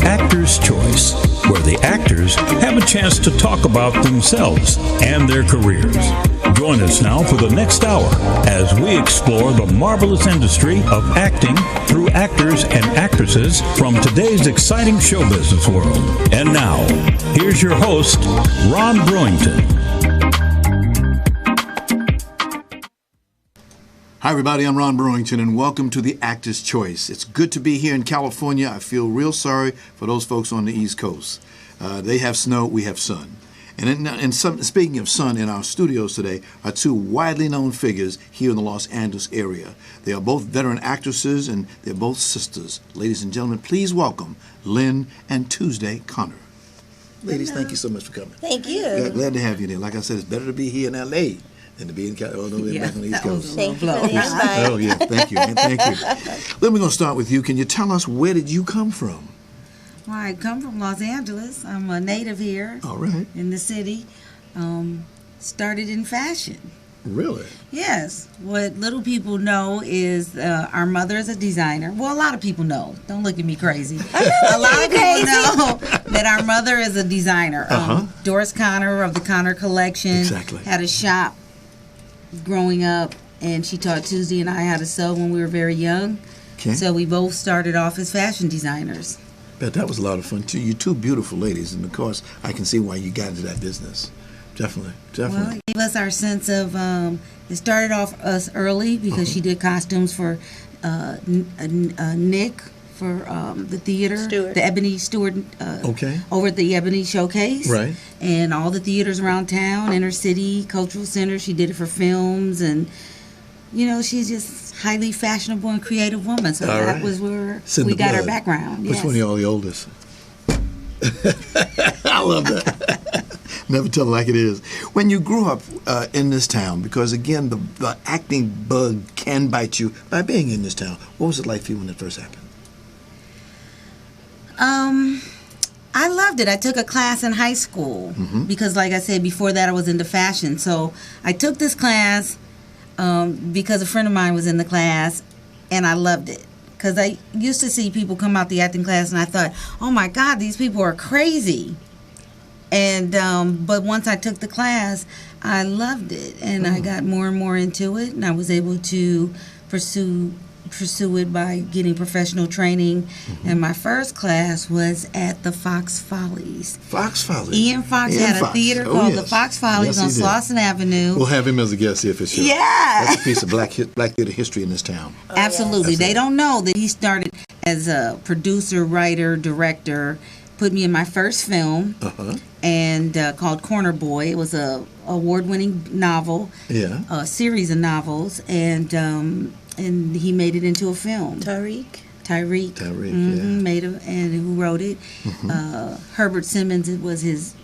Actor's Choice, where the actors have a chance to talk about themselves and their careers. Join us now for the next hour as we explore the marvelous industry of acting through actors and actresses from today's exciting show business world. And now, here's your host, Ron Brewington. Hi everybody, I'm Ron Brewington and welcome to the Actor's Choice. It's good to be here in California. I feel real sorry for those folks on the East Coast. They have snow, we have sun. And speaking of sun, in our studios today are two widely known figures here in the Los Angeles area. They are both veteran actresses and they're both sisters. Ladies and gentlemen, please welcome Lynne and Tuesday Connor. Ladies, thank you so much for coming. Thank you. Glad to have you there. Like I said, it's better to be here in L.A. than to be in California, back on the East Coast. Thank you for the invite. Oh, yeah, thank you. Thank you. Then we're going to start with you. Can you tell us, where did you come from? Well, I come from Los Angeles. I'm a native here. All right. In the city. Started in fashion. Really? Yes. What little people know is our mother is a designer. Well, a lot of people know. Don't look at me crazy. A lot of people know that our mother is a designer. Doris Connor of the Connor Collection had a shop growing up, and she taught Tuesday and I how to sew when we were very young. Okay. So we both started off as fashion designers. Bet that was a lot of fun, too. You're two beautiful ladies, and of course, I can see why you got into that business. Definitely. Well, it gave us our sense of, it started off us early because she did costumes for Nick, for the theater, the Ebony Stewart, over at the Ebony Showcase. Right. And all the theaters around town, Inner City, Cultural Center. She did it for films, and, you know, she's just highly fashionable and creative woman. So that was where we got our background. Which one of y'all the oldest? I love that. Never tell it like it is. When you grew up in this town, because again, the acting bug can bite you by being in this town. What was it like for you when it first happened? I loved it. I took a class in high school because, like I said, before that I was into fashion. So I took this class because a friend of mine was in the class, and I loved it. Because I used to see people come out the acting class, and I thought, oh my God, these people are crazy. And but once I took the class, I loved it, and I got more and more into it, and I was able to pursue it by getting professional training. And my first class was at the Fox Follies. Fox Follies. Ian Fox had a theater called the Fox Follies on Slauson Avenue. We'll have him as a guest here for sure. Yeah. That's a piece of black theater history in this town. Absolutely. They don't know that he started as a producer, writer, director. Put me in my first film, and called Corner Boy. It was a award-winning novel, a series of novels, and he made it into a film. Tyreek, made it, and who wrote it? Herbert Simmons was his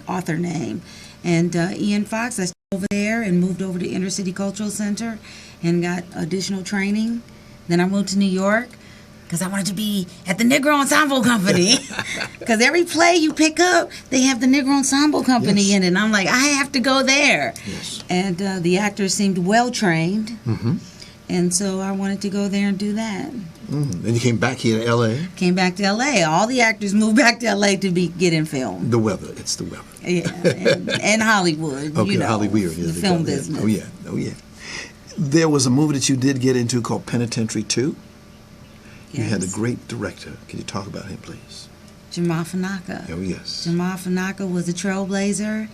author name, and Ian Fox. I stayed over there and moved over to Inner City Cultural Center, and got additional training. Then I moved to New York, because I wanted to be at the Negro Ensemble Company. Because every play you pick up, they have the Negro Ensemble Company in it. And I'm like, I have to go there. Yes. And the actors seemed well-trained. And so I wanted to go there and do that. Then you came back here to L.A.? Came back to L.A. All the actors moved back to L.A. to get in film. The weather. It's the weather. Yeah, and Hollywood. Okay, you know, Hollywood. The film business. Oh, yeah. There was a movie that you did get into called Penitentiary 2. You had a great director. Can you talk about him, please? Jamal Fanaka. Oh, yes. Jamal Fanaka was a trailblazer.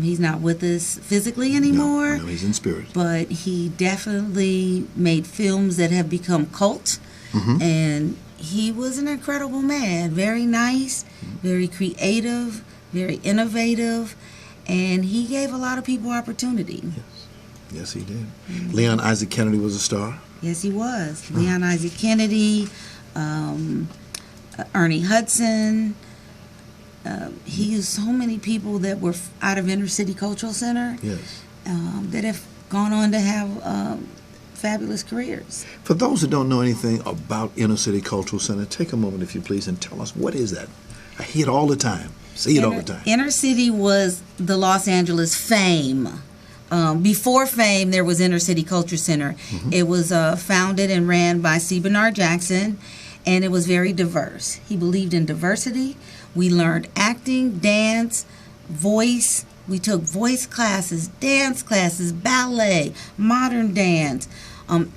He's not with us physically anymore. No, he's in spirit. But he definitely made films that have become cult. And he was an incredible man. Very nice, very creative, very innovative. And he gave a lot of people opportunity. Yes, he did. Leon Isaac Kennedy was a star. Yes, he was. Leon Isaac Kennedy, Ernie Hudson. He used so many people that were out of Inner City Cultural Center that have gone on to have fabulous careers. For those that don't know anything about Inner City Cultural Center, take a moment, if you please, and tell us, what is that? I hear it all the time. See it all the time. Inner City was the Los Angeles Fame. Before Fame, there was Inner City Culture Center. It was founded and ran by C. Bernard Jackson, and it was very diverse. He believed in diversity. We learned acting, dance, voice. We took voice classes, dance classes, ballet, modern dance,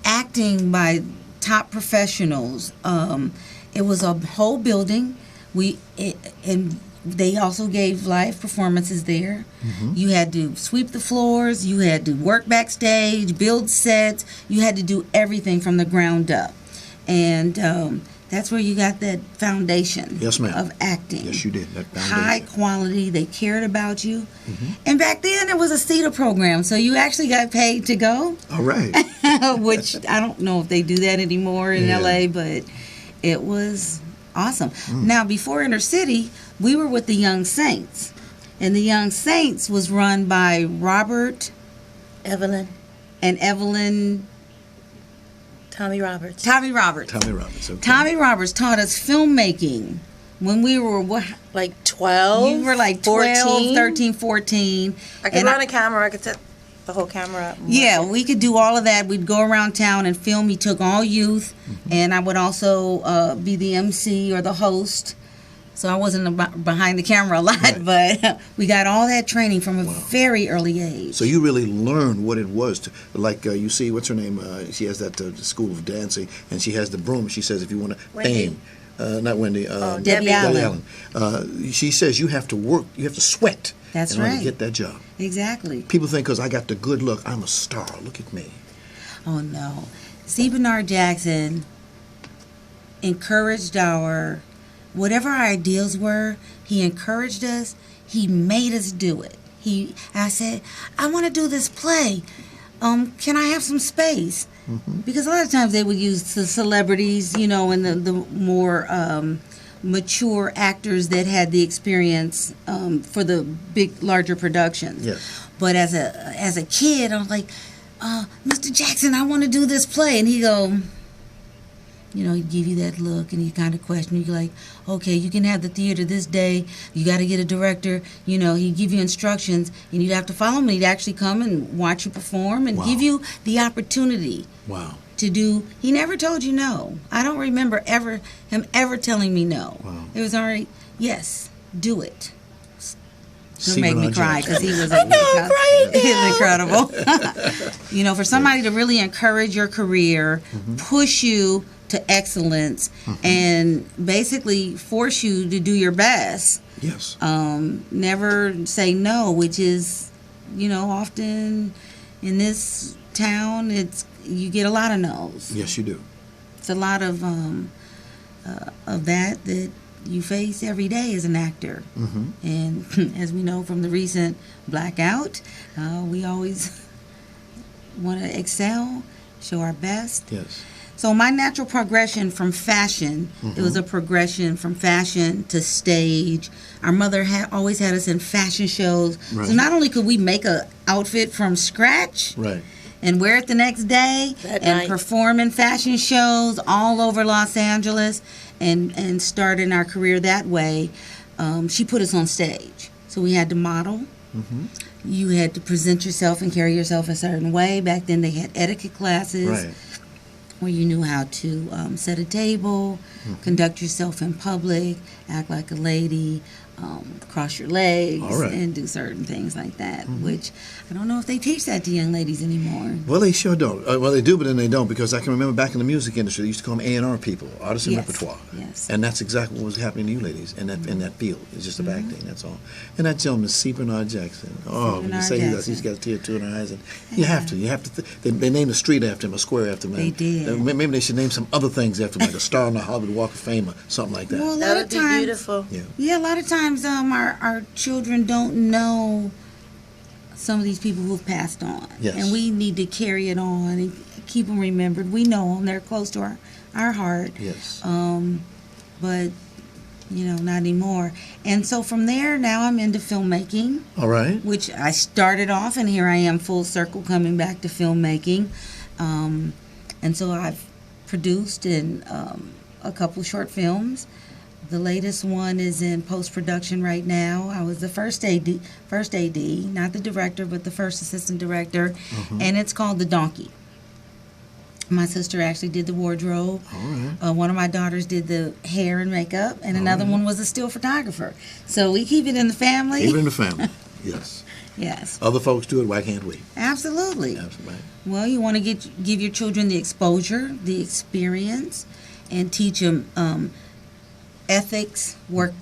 acting by top professionals. It was a whole building. And they also gave live performances there. You had to sweep the floors. You had to work backstage, build sets. You had to do everything from the ground up. And that's where you got that foundation of acting. Yes, you did. That foundation. High quality. They cared about you. And back then, it was a CETA program, so you actually got paid to go. All right. Which I don't know if they do that anymore in LA, but it was awesome. Now, before Inner City, we were with the Young Saints. And the Young Saints was run by Robert, Evelyn, and Evelyn... Tommy Roberts. Tommy Roberts. Okay. Tommy Roberts taught us filmmaking when we were like 12. You were like 12, 14? 13, 14. I could run a camera. I could set the whole camera up. Yeah, we could do all of that. We'd go around town and film. He took all youth, and I would also be the MC or the host. So I wasn't behind the camera a lot, but we got all that training from a very early age. So you really learned what it was to, like you see, what's her name? She has that school of dancing, and she has the broom. She says, if you want to fame, not Wendy, Debbie Allen. She says you have to work, you have to sweat. That's in order to get that job. Exactly. People think because I got the good look, I'm a star. Look at me. Oh no, C. Bernard Jackson encouraged whatever our ideals were, he encouraged us. He made us do it. I said, I want to do this play. Can I have some space? Because a lot of times they would use the celebrities, and the more mature actors that had the experience for the big, larger productions. Yes. But as a kid, I was like, Mr. Jackson, I want to do this play, and he'd go. He'd give you that look and you kind of question. You're like, okay, you can have the theater this day. You got to get a director. He'd give you instructions and you'd have to follow him. He'd actually come and watch you perform and give you the opportunity to do. He never told you no. I don't remember him ever telling me no. Wow. It was already, yes, do it. He'll See make me Bernard cry Jackson. because he was He's incredible. For somebody to really encourage your career, push you to excellence, and basically force you to do your best. Yes. Never say no, which is, often in this town, you get a lot of no's. Yes, you do. It's a lot of that you face every day as an actor. And as we know from the recent blackout, we always want to excel, show our best. Yes. So my natural progression from fashion, it was a progression from fashion to stage. Our mother always had us in fashion shows. Right. So not only could we make an outfit from scratch and wear it the next day and perform in fashion shows all over Los Angeles and starting our career that way, she put us on stage. So we had to model. You had to present yourself and carry yourself a certain way. Back then they had etiquette classes. Where you knew how to set a table, conduct yourself in public, act like a lady, cross your legs, and do certain things like that, which I don't know if they teach that to young ladies anymore. Well, they sure don't. Well, they do, but then they don't, because I can remember back in the music industry, they used to call them A&R people, artists and repertoire. Yes. And that's exactly what was happening to you ladies in that field. It's just of acting, that's all. And that gentleman, C. Bernard Jackson. Oh, when you say he's got a tear or two in her eyes, and you have to. They named a street after him, a square after him. They did. Maybe they should name some other things after him, like a star on the Hollywood Walk of Fame or something like that. Well, That would be beautiful. Yeah, a lot of times our children don't know some of these people who've passed on. Yes. And we need to carry it on and keep them remembered. We know them. They're close to our heart. Yes. But, not anymore. And so from there, now I'm into filmmaking. All right. Which I started off, and here I am full circle coming back to filmmaking. And so I've produced in a couple short films. The latest one is in post-production right now. I was the first AD, not the director, but the first assistant director, and it's called The Donkey. My sister actually did the wardrobe. All right. One of my daughters did the hair and makeup, and another one was a still photographer. So we keep it in the family. Keep it in the family. Yes. Yes. Other folks do it. Why can't we? Absolutely. Absolutely. Well, you want to give your children the exposure, the experience, and teach them ethics,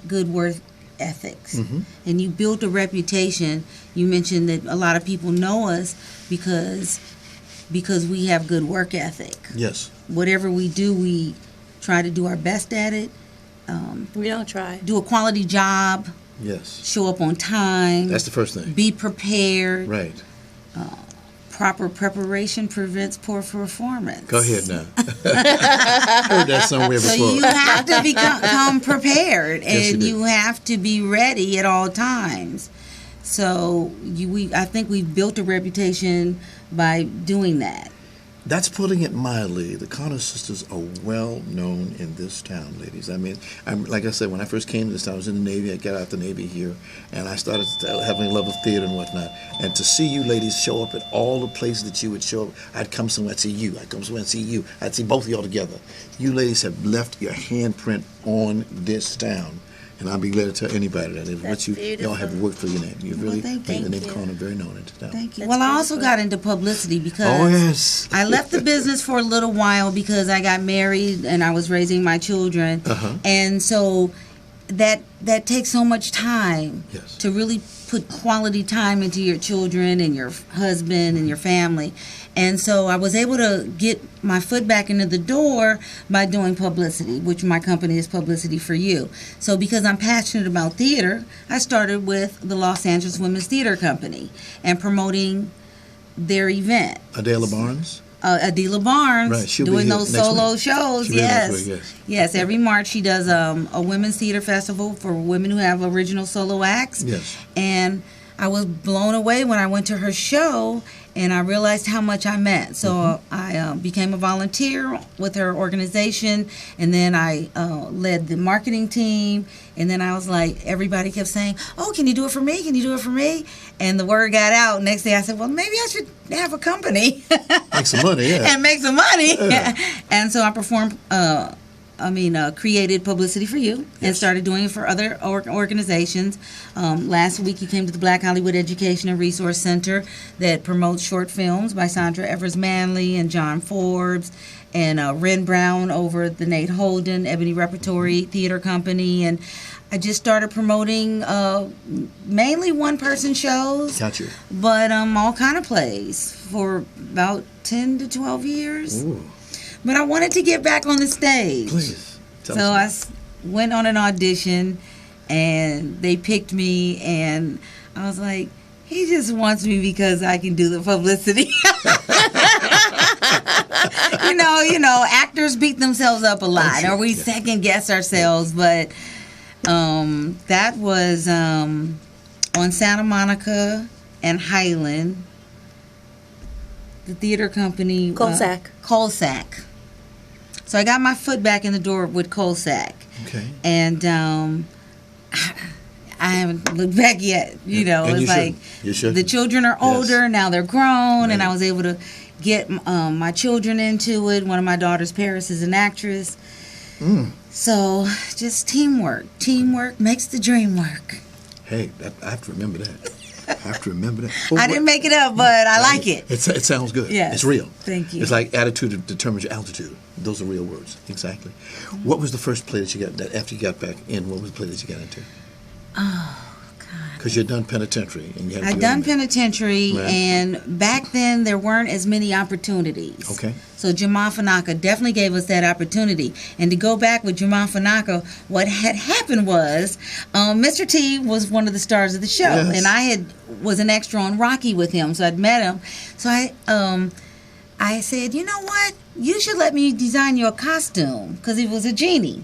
good work ethics. Mm-hmm. And you built a reputation. You mentioned that a lot of people know us because we have good work ethic. Yes. Whatever we do, we try to do our best at it. We don't try. Do a quality job. Yes. Show up on time. That's the first thing. Be prepared. Right. Proper preparation prevents poor performance. Go ahead now. Heard that somewhere before. So you have to become prepared, Yes, and you do. you have to be ready at all times. So I think we've built a reputation by doing that. That's putting it mildly. The Connor sisters are well known in this town, ladies. I mean, like I said, when I first came to this town, I was in the Navy. I got out the Navy here, and I started having a love of theater and whatnot. And to see you ladies show up at all the places that you would show up, I'd come somewhere, I'd see you. I'd come somewhere and see you. I'd see both of y'all together. You ladies have left your handprint on this town. And I'll be glad to tell anybody that That's y'all have worked for your name. You've really thank made the name you. Connor very known in town. Thank you. That's Well, I also beautiful. got into publicity because Oh, yes. I left the business for a little while because I got married and I was raising my children. Uh-huh. And so that takes so much time Yes. to really put quality time into your children and your husband and your family. And so I was able to get my foot back into the door by doing publicity, which my company is Publicity for You. So because I'm passionate about theater, I started with the Los Angeles Women's Theater Company and promoting their event. Adela Barnes? Adela Barnes Right, she'll be doing here those next solo week. shows. She'll be here Yes. next week, yes. Yes, every March she does a women's theater festival for women who have original solo acts. Yes. And I was blown away when I went to her show and I realized how much I meant. So I became a volunteer with her organization, and then I led the marketing team. And then I was like, everybody kept saying, "Oh, can you do it for me? Can you do it for me?" And the word got out. Next day I said, well, maybe I should have a company. Make some money, yeah. And make some money. Yeah. And so I performed, created Publicity for You and Yes. started doing it for other organizations. Last week you came to the Black Hollywood Education and Resource Center that promotes short films by Sandra Evers Manley and John Forbes and Ren Brown over at the Nate Holden Ebony Repertory Theater Company. And I just started promoting mainly one-person shows. Got you. But all kind of plays for about 10 to 12 years. Ooh, But I wanted to get back on the stage. please. Tell So us. went on an audition, and they picked me, and I was like, he just wants me because I can do the publicity. you know, actors beat themselves up a lot, sure, or we yeah. second guess ourselves. But that was on Santa Monica and Highland. The theater company. Colsack. Colsack. So I got my foot back in the door with Colsack. Okay. And I haven't looked back yet. You know, And it's you like shouldn't. You shouldn't. the children are Yes. older, now they're grown, and Right. I was able to get my children into it. One of my daughters, Paris, is an actress. So just teamwork. Teamwork makes the dream work. Hey, I have to remember that. I have to remember that. I didn't make it up, but I like it. It sounds good. Yes. It's real. Thank you. It's like attitude determines your altitude. Those are real words. Exactly. What was the first play that you got, that after you got back in, what was the play that you got into? Oh, God. Because you'd done penitentiary. And you had to I'd go done in there. penitentiary, Right. and back then there weren't as many opportunities. Okay. So Jamal Fanaka definitely gave us that opportunity. And to go back with Jamal Fanaka, what had happened was Mr. T was one of the stars of the show, Yes. and I was an extra on Rocky with him, so I'd met him. So I said, you know what? You should let me design your costume, because he was a genie.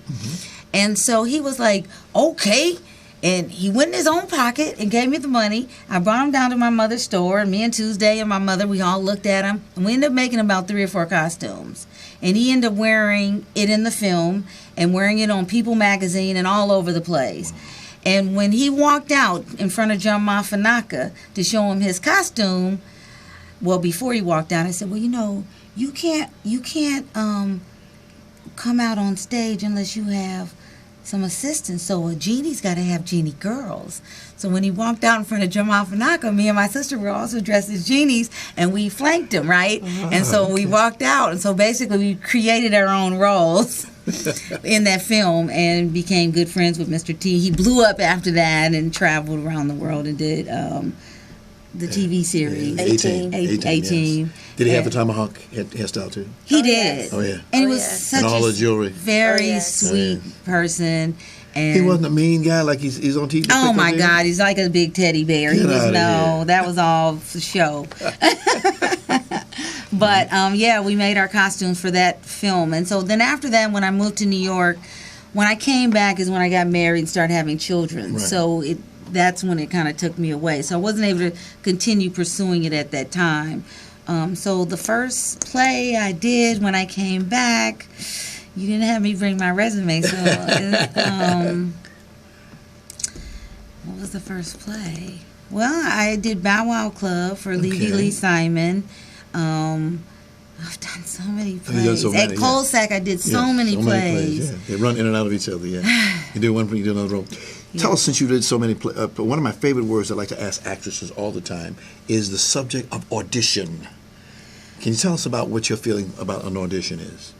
And so he was like, okay. And he went in his own pocket and gave me the money. I brought him down to my mother's store, and me and Tuesday and my mother, we all looked at him. And we ended up making about 3 or 4 costumes. And he ended up wearing it in the film and wearing it on People magazine and all over the place. And when he walked out in front of John Mafanaka to show him his costume, well, before he walked out, I said, well, you know, you can't come out on stage unless you have some assistants. So a genie's got to have genie girls. So when he walked out in front of Jamal Fanaka, me and my sister were also dressed as genies, and we flanked him, right? And so we walked out, and so basically we created our own roles in that film and became good friends with Mr. T. He blew up after that and traveled around the world and did the TV series. 18. 18. Yes. Did he have the tomahawk hairstyle too? He did. Oh yeah. And he was yeah. such And all the jewelry. very sweet person. And He wasn't a mean guy like he's on TV. oh my God, he's like a big teddy bear. He Get was outta here. that was all for show. But yeah, we made our costumes for that film, and so then after that, when I moved to New York, when I came back is when I got married and started having children. Right. So that's when it kind of took me away. So I wasn't able to continue pursuing it at that time. So the first play I did when I came back, you didn't have me bring my resume, so what was the first play? Well, I did Bow Wow Club for Levy Lee Simon. I've done so many plays. done so many, At Colsack, I did so many plays. Yeah. They run in and out of each other. Yeah, you do one, you do another role. Tell us, since you did so many plays, one of my favorite words I like to ask actresses all the time is the subject of audition. Can you tell us about what your feeling about an audition is?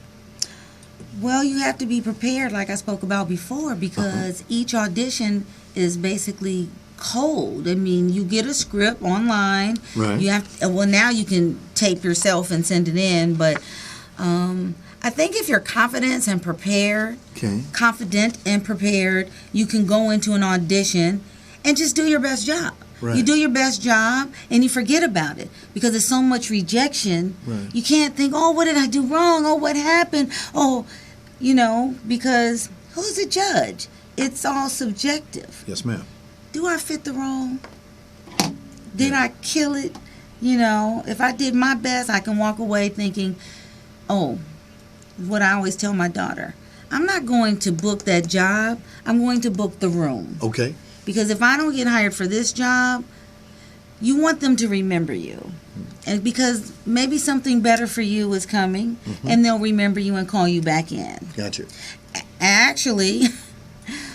Well, you have to be prepared, like I spoke about before, because each audition is basically cold. I mean, you get a script online. Right. You have well, now you can tape yourself and send it in, but I think if you're confident and prepared, you can go into an audition and just do your best job. Right. You do your best job and you forget about it because there's so much rejection. Right. You can't think, oh, what did I do wrong? Oh, what happened? Oh, because who's the judge? It's all subjective. Yes, ma'am. Do I fit the role? Did I kill it? If I did my best, I can walk away thinking, oh, what I always tell my daughter, I'm not going to book that job. I'm going to book the room. Okay. Because if I don't get hired for this job, you want them to remember you. And because maybe something better for you is coming, and they'll remember you and call you back in. Gotcha. Actually,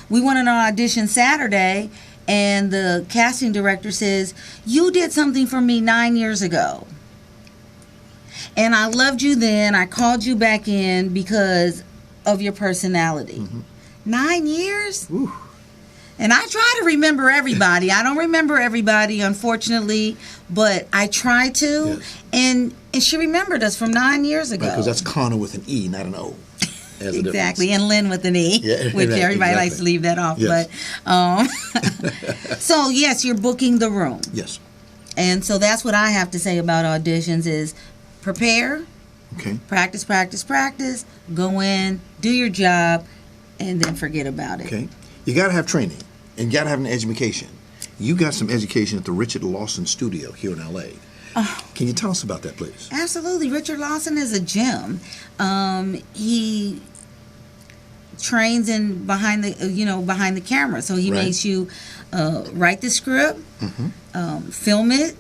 we went on an audition Saturday, and the casting director says, you did something for me 9 years ago. And I loved you then. I called you back in because of your personality. 9 years? Ooh. And I try to remember everybody. I don't remember everybody, unfortunately, but I try to. Yes. And she remembered us from 9 years ago. Because that's Connor with an E, not an O. Exactly, and Lynne with an E, Yeah, which right, everybody likes to exactly. leave that off. Yes. But so yes, you're booking the room. Yes. And so that's what I have to say about auditions is prepare, Okay. practice, go in, do your job, and then forget about it. Okay. You got to have training, and you got to have an education. You got some education at the Richard Lawson Studio here in L.A. Can you tell us about that, please? Absolutely. Richard Lawson is a gem. He trains behind the camera. So he Right. makes you write the script, film it,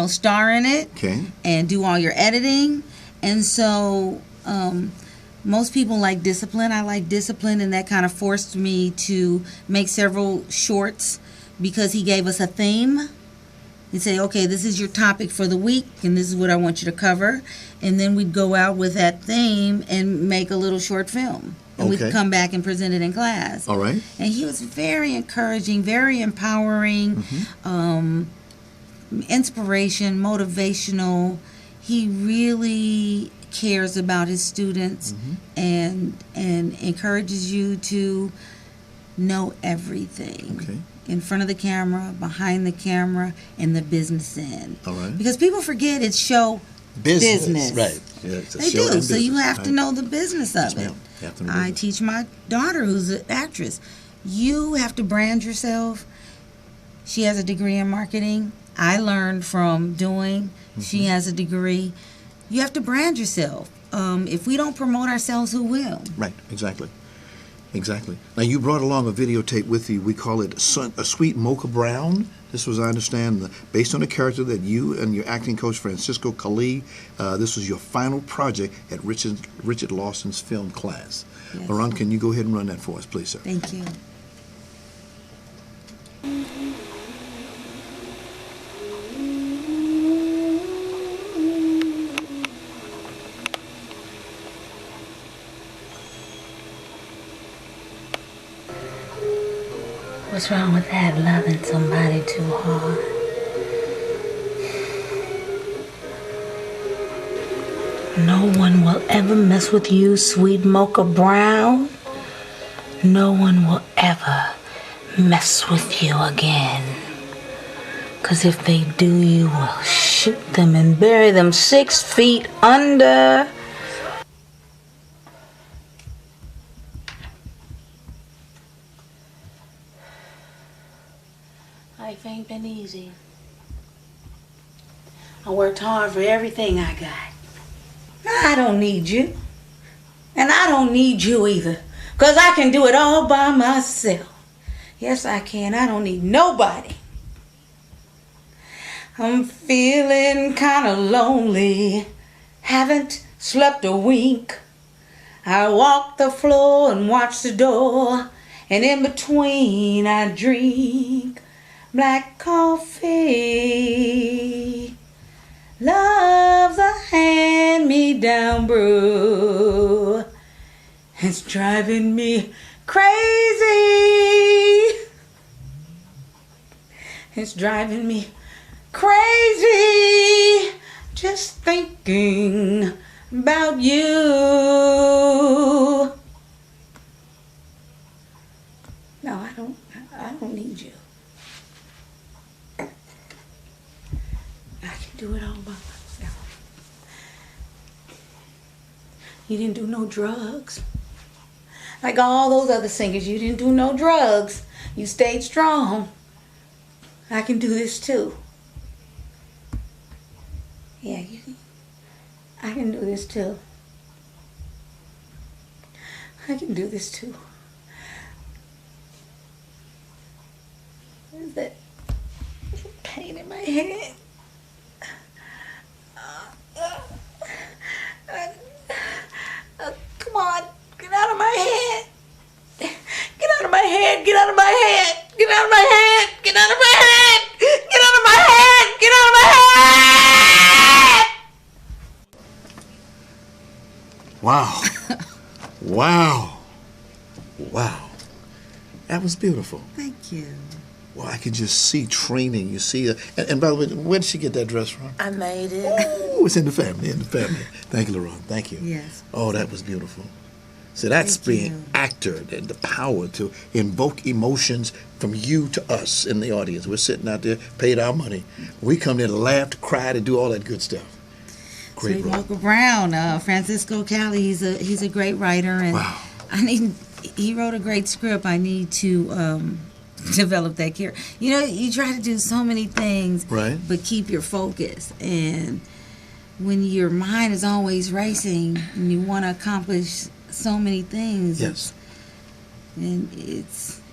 star in it, Okay. and do all your editing. And so most people like discipline. I like discipline, and that kind of forced me to make several shorts because he gave us a theme. He'd say, okay, this is your topic for the week, and this is what I want you to cover. And then we'd go out with that theme and make a little short film. And Okay. we'd come back and present it in class. All right. And he was very encouraging, very empowering, inspiration, motivational. He really cares about his students and encourages you to know everything. Okay. In front of the camera, behind the camera, and the business end. All right. Because people forget it's show business. Right. Yeah, it's a They show do. and So you business, have to right. know the business Yes, of it. ma'am. You have to know I business. teach my daughter, who's an actress, you have to brand yourself. She has a degree in marketing. I learned from doing. She has a degree. You have to brand yourself. If we don't promote ourselves, who will? Right. Exactly. Exactly. Now, you brought along a videotape with you. We call it a sweet mocha brown. This was, I understand, based on the character that you and your acting coach, Francisco Khalid, this was your final project at Richard Lawson's film class. Yes. LaRon, can you go ahead and run that for us, please, sir? Thank you. What's wrong with that, loving somebody too hard? No one will ever mess with you, sweet mocha brown. No one will ever mess with you again. 'Cause if they do, you will shoot them and bury them 6 feet under. Life ain't been easy. I worked hard for everything I got. I don't need you. And I don't need you either. 'Cause I can do it all by myself. Yes, I can. I don't need nobody. I'm feeling kind of lonely. Haven't slept a wink. I walk the floor and watch the door. And in between I drink black coffee. Love's a hand-me-down brew. It's driving me crazy. It's driving me crazy. Just thinking about you. No, I don't need you. I can do it all by myself. You didn't do no drugs. Like all those other singers, you didn't do no drugs. You stayed strong. I can do this too. Yeah, I can do this too. I can do this too. What is that pain in my head? Come on, get out of my head. Get out of my head, get out of my head, get out of my head, get out of my head, get out of my head, get out of my head. Wow. Wow. Wow. That was beautiful. Thank you. Well, I can just see training. You see, and by the way, where did she get that dress from? I made it. Oh, it's in the family, Thank you, LaRon. Thank you. Yes. Oh, that was beautiful. So that's Thank being you. actor and the power to invoke emotions from you to us in the audience. We're sitting out there, paid our money. We come there to laugh, to cry, to do all that good stuff. Great Sweet role. Mocha Brown, Francisco Cali. He's a great writer, and Wow. he wrote a great script. I need to develop that character. You know, you try to do so many things, Right. but keep your focus. And when your mind is always racing and you want to accomplish so many things, Yes. and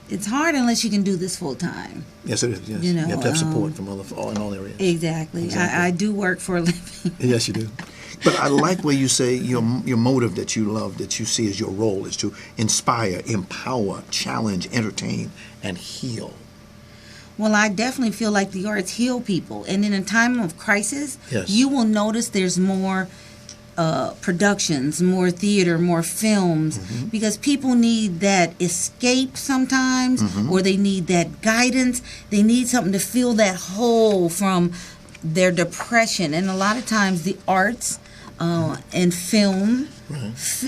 it's hard unless you can do this full time. Yes, it is. Yes. You know, have to have support from in all areas. Exactly. I do work for a living. Yes, you do. But I like where you say your motive that you love, that you see as your role, is to inspire, empower, challenge, entertain, and heal. Well, I definitely feel like the arts heal people. And in a time of crisis, Yes. you will notice there's more productions, more theater, more films, because people need that escape sometimes, or they need that guidance. They need something to fill that hole from their depression. And a lot of times the arts and film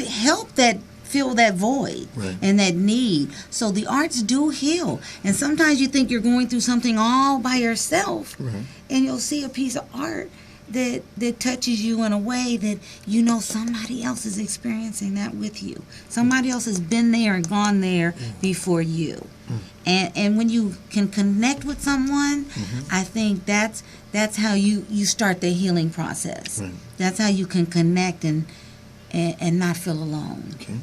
help that fill that void and that need. So the arts do heal. And sometimes you think you're going through something all by yourself, and you'll see a piece of art that touches you in a way that you know somebody else is experiencing that with you. Somebody else has been there and gone there before you. And when you can connect with someone, I think that's how you start the healing process. That's how you can connect and not feel alone. Okay.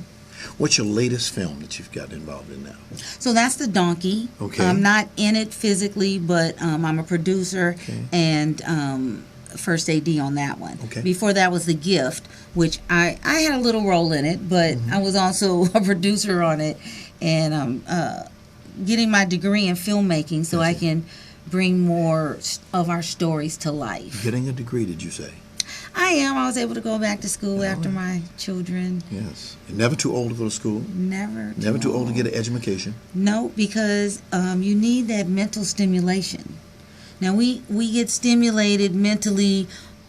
What's your latest film that you've gotten involved in now? So that's The Donkey. Okay. I'm not in it physically, but I'm a producer and first AD on that one. Okay. Before that was The Gift, which I had a little role in it, but I was also a producer on it, and I'm getting my degree in filmmaking so I can bring more of our stories to life. Getting a degree, did you say? I am. I was able to go back to school after my children. Yes. You're never too old to go to school? Never Never too old to get an education? No, because you need that mental stimulation. Now, we get stimulated mentally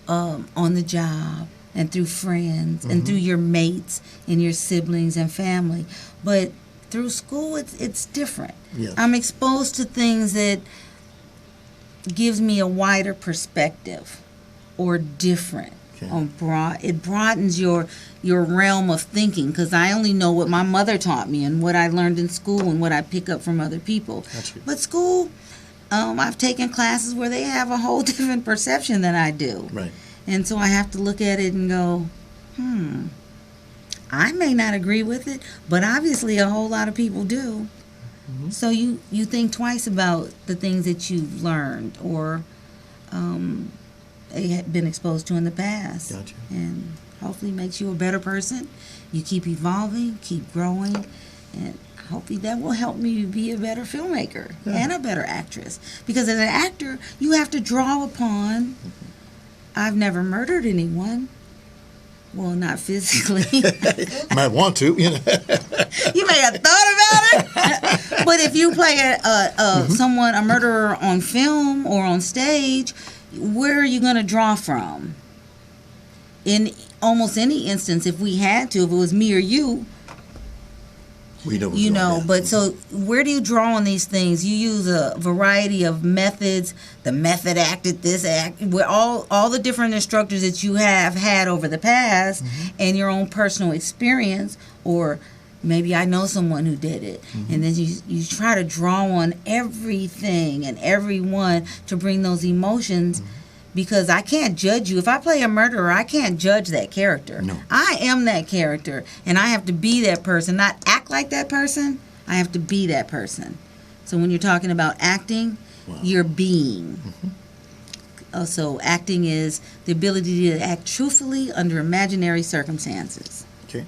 on the job and through friends and through your mates and your siblings and family. But through school, it's different. Yes. I'm exposed to things that gives me a wider perspective or different. Okay. It broadens your realm of thinking, because I only know what my mother taught me and what I learned in school and what I pick up from other people. Gotcha. But school, I've taken classes where they have a whole different perception than I do. Right. And so I have to look at it and go, I may not agree with it, but obviously a whole lot of people do. So you think twice about the things that you've learned or been exposed to in the past. Gotcha. And hopefully makes you a better person. You keep evolving, keep growing, and hopefully that will help me be a better filmmaker and a better actress. Because as an actor, you have to draw upon, I've never murdered anyone. Well, not physically. Might want to, you know. You may have thought about it. But if you play a murderer on film or on stage, where are you going to draw from? In almost any instance, if we had to, if it was me or you, We know what's you going know, on. but so where do you draw on these things? You use a variety of methods, the method acted, this act, where all the different instructors that you have had over the past and your own personal experience, or maybe I know someone who did it. And then you try to draw on everything and everyone to bring those emotions. Because I can't judge you. If I play a murderer, I can't judge that character. No. I am that character, and I have to be that person, not act like that person. I have to be that person. So when you're talking about acting, you're being. So acting is the ability to act truthfully under imaginary circumstances. Okay.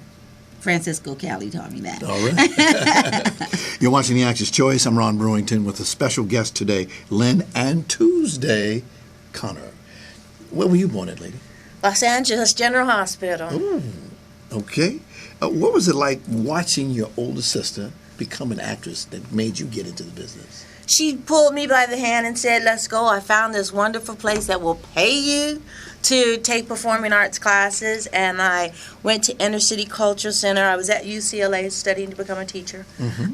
Francisco Cali taught me that. All right. You're watching The Actor's Choice. I'm Ron Brewington with a special guest today, Lynne, and Tuesday, Connor. Where were you born at, lady? Los Angeles General Hospital. Ooh, okay. What was it like watching your older sister become an actress that made you get into the business? She pulled me by the hand and said, "Let's go. I found this wonderful place that will pay you to take performing arts classes." And I went to Inner City Cultural Center. I was at UCLA studying to become a teacher.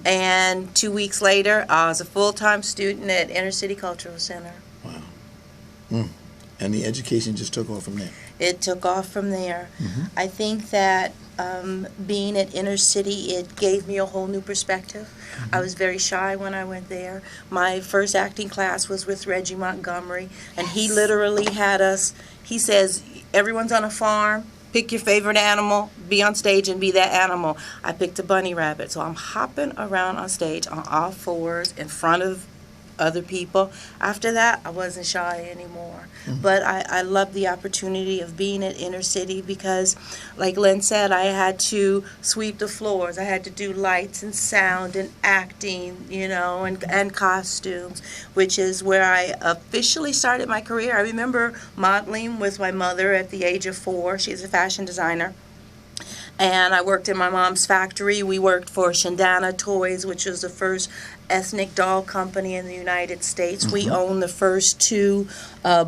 And 2 weeks later, I was a full-time student at Inner City Cultural Center. Wow. And the education just took off from there. It took off from there. I think that being at Inner City, it gave me a whole new perspective. I was very shy when I went there. My first acting class was with Reggie Montgomery, and he literally had us, he says, everyone's on a farm, pick your favorite animal, be on stage and be that animal. I picked a bunny rabbit, so I'm hopping around on stage on all fours in front of other people. After that, I wasn't shy anymore. But I loved the opportunity of being at Inner City because, like Lynne said, I had to sweep the floors. I had to do lights and sound and acting, you know, and costumes, which is where I officially started my career. I remember modeling with my mother at the age of 4. She's a fashion designer. And I worked in my mom's factory. We worked for Shandana Toys, which was the first ethnic doll company in the United States. We owned the first 2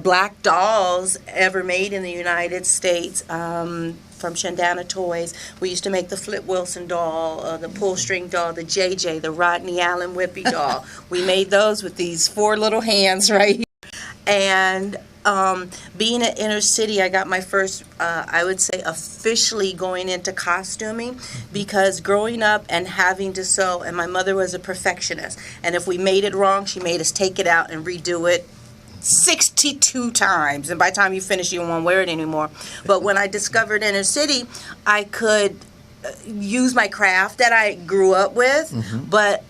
black dolls ever made in the United States from Shandana Toys. We used to make the Flip Wilson doll, the pull string doll, the JJ, the Rodney Allen Whippy doll. We made those with these 4 little hands right here. And being at Inner City, I got my first, I would say, officially going into costuming, because growing up and having to sew, and my mother was a perfectionist, and if we made it wrong, she made us take it out and redo it 62 times, and by the time you finish, you don't want to wear it anymore. But when I discovered Inner City, I could use my craft that I grew up with, but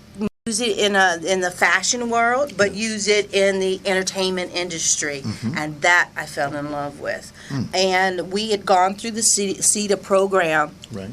use it in the fashion world, but use it in the entertainment industry, and that I fell in love with. And we had gone through the CETA program, Right.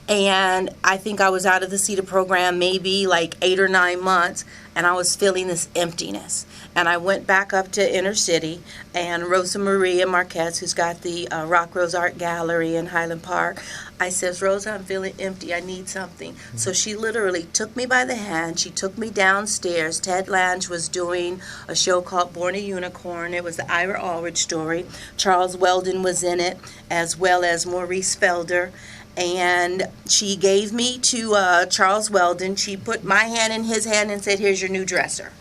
and I think I was out of the CETA program maybe like 8 or 9 months, and I was feeling this emptiness. And I went back up to inner city, and Rosa Maria Marquez, who's got the Rock Rose Art Gallery in Highland Park, I says, Rosa, I'm feeling empty. I need something. So she literally took me by the hand. She took me downstairs. Ted Lange was doing a show called Born a Unicorn. It was the Ira Ulrich story. Charles Weldon was in it, as well as Maurice Felder. And she gave me to Charles Weldon. She put my hand in his hand and said, here's your new dresser.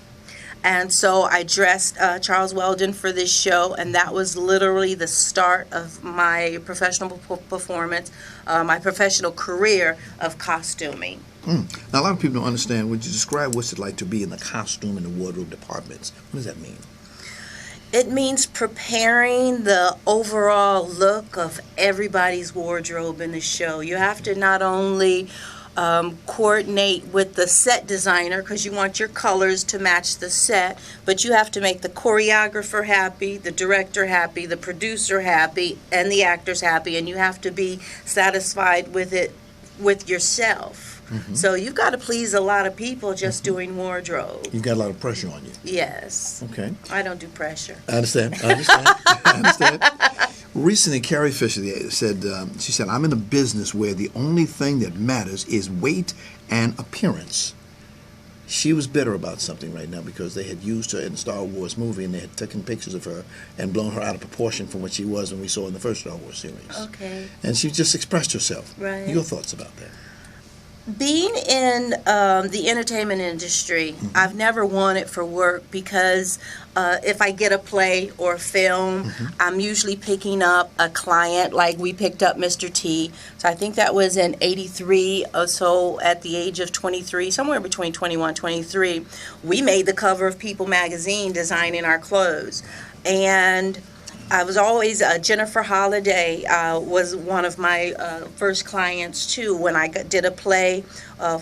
And so I dressed Charles Weldon for this show, and that was literally the start of my professional performance, my professional career of costuming. Now, a lot of people don't understand. Would you describe what's it like to be in the costume and the wardrobe departments? What does that mean? It means preparing the overall look of everybody's wardrobe in the show. You have to not only coordinate with the set designer, because you want your colors to match the set, but you have to make the choreographer happy, the director happy, the producer happy, and the actors happy, and you have to be satisfied with it with yourself. So you've got to please a lot of people just doing wardrobe. You've got a lot of pressure on you. Yes. Okay. I don't do pressure. I understand. I understand. Recently, Carrie Fisher said, she said, I'm in a business where the only thing that matters is weight and appearance. She was bitter about something right now because they had used her in the Star Wars movie, and they had taken pictures of her and blown her out of proportion from what she was when we saw in the first Star Wars series. Okay. And she just expressed herself. Right. Your thoughts about that? Being in the entertainment industry, I've never wanted for work because if I get a play or a film, I'm usually picking up a client, like we picked up Mr. T. So I think that was in 83 or so, at the age of 23, somewhere between 21 and 23. We made the cover of People magazine designing our clothes. And I was always, Jennifer Holliday was one of my first clients too, when I did a play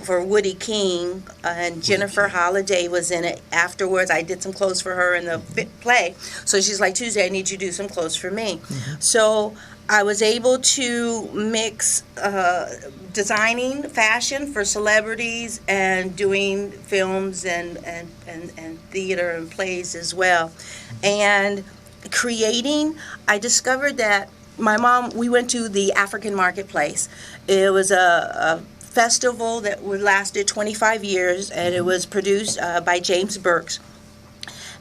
for Woody King, and Jennifer Holliday was in it afterwards. I did some clothes for her in the play. So she's like, Tuesday, I need you to do some clothes for me. So I was able to mix designing fashion for celebrities and doing films and theater and plays as well. And creating, I discovered that my mom, we went to the African Marketplace. It was a festival that lasted 25 years, and it was produced by James Burks.